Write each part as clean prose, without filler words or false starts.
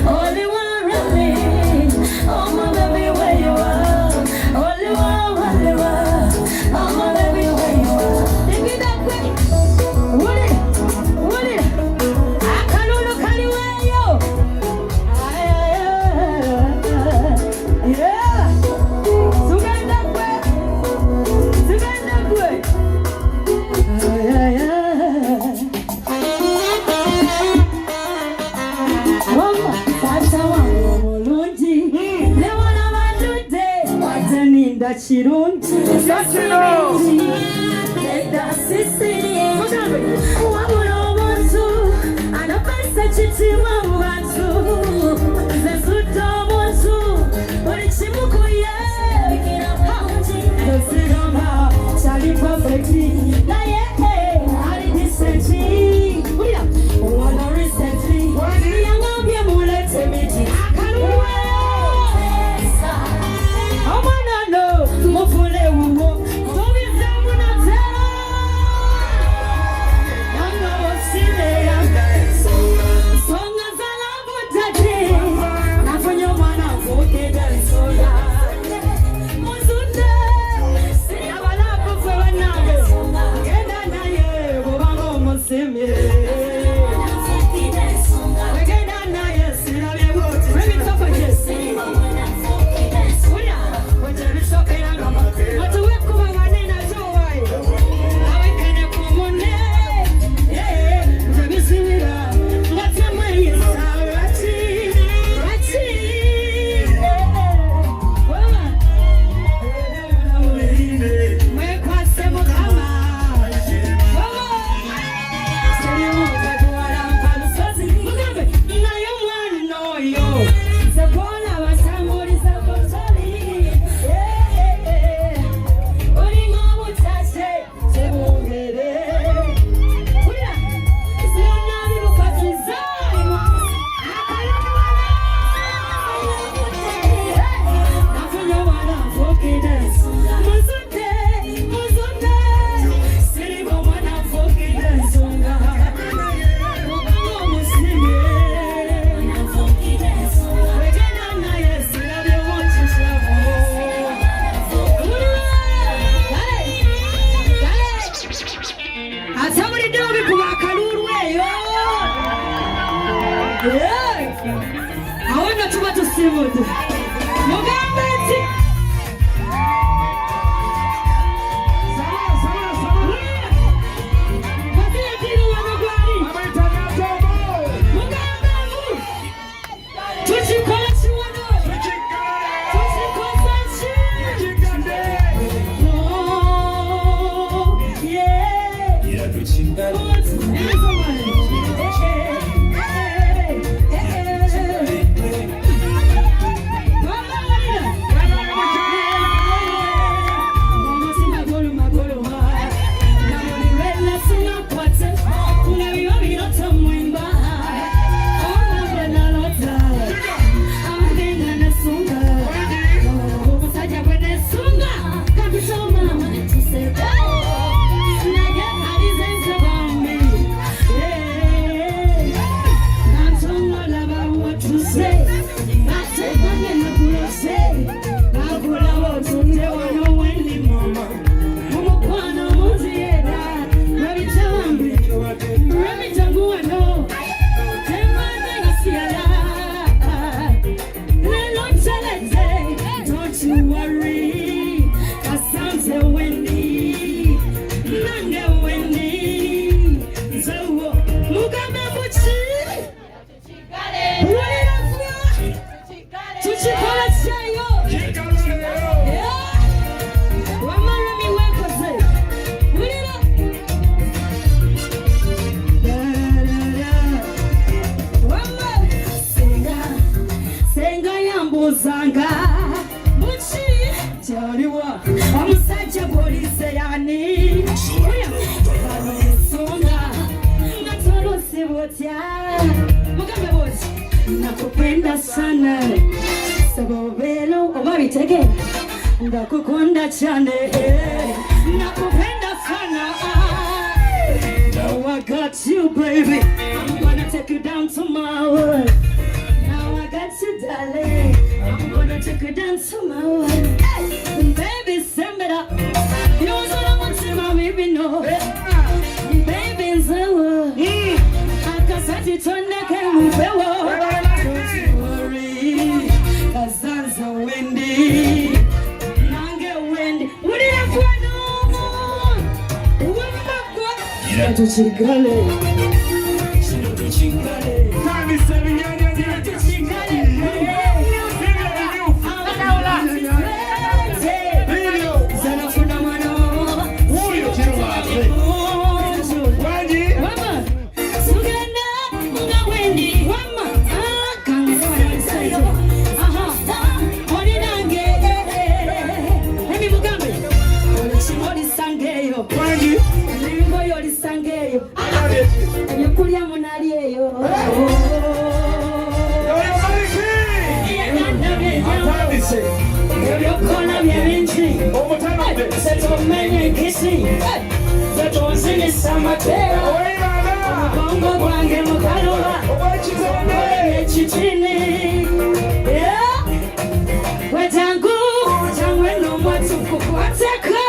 Only one really, oh my baby, where you are. Only one, oh my baby, where you are. Take it that way, would it? I can't look anywhere, yo. Yeah, Sugan that way. Yeah. Chirunti, leda sisi, waburo montu, anapasa chiti wabatu, zesuto montu, orichimuku ye, bikina pauti, dosirama, chali perfectly, na ye, ali decently, wala recently, yangambia mulete miti, akaluwe. omusajja gw'olise yani songa nga tolusiba otya mugambe bwoti nakupenda sana sabobelo oba bitegeera ndakukunda cyane nakupenda sana. Now I got you, baby. I'm gonna take you down to my world. Now I got you, darling. I'm gonna take you down to my world. Hey, baby, send me that. You was what I want to my baby, no. Baby, so I can set it on the camera. Don't you worry, 'cause I'm so windy. Nange windy. What did I find? Tuchigale, tuchigale. Kami sebinyanya tuchigale. Video. Zana funa mano. Huyo chiruwaze. Wanji. Mama. Suganda nga wendi. Mama. Kanisa. Aha. Oni nange. Emi mugambe. Oli sangeyo. Wanji. Sangeyo ebyokulya munalyeyo ebyokola byebingi setumenye enkisi zetunzimisa amateera obubongo bwange mukaluba ekitini wetangu tangweno mwatukukwateka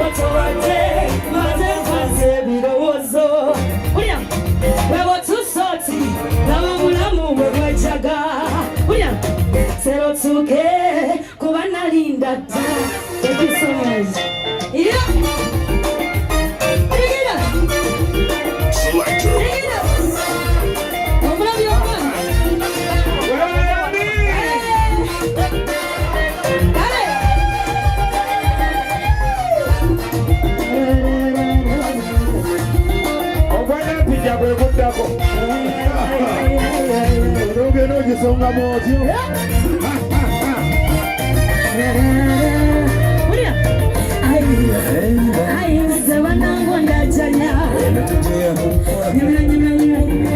watowate birowozo ulya webo tusoti nabamulamu bwebwejaga ulya sero tuke kuba nalinda dda. Thank you so much. Yeah. Songa moto. Ai, sabana gonda janya.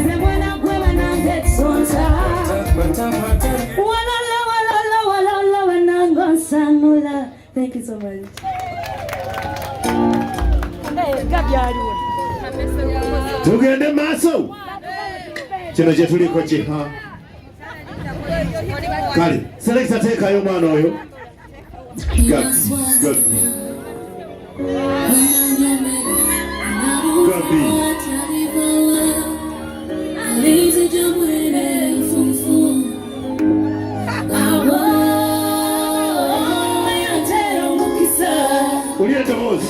Sabana kwa na getsonsa. Wala wanangonsanula. Thank you so much. Hey, gabyali. Tugende maso. Kino kye tuliko kiha. Kale, selector teekayo mwana oyo. Ulieta mozi.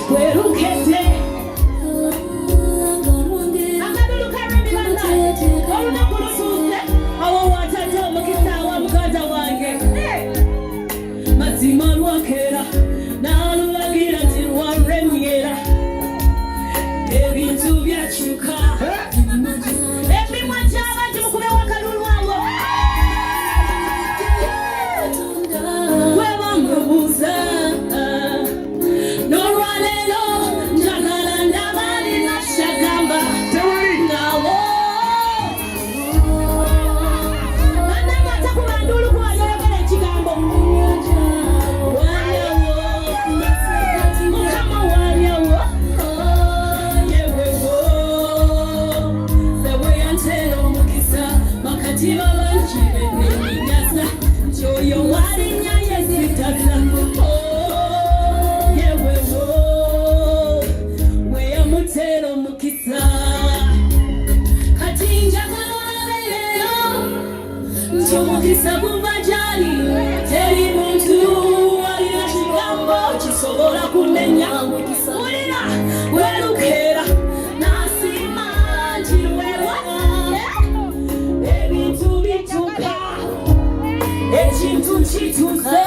Ekintu kituze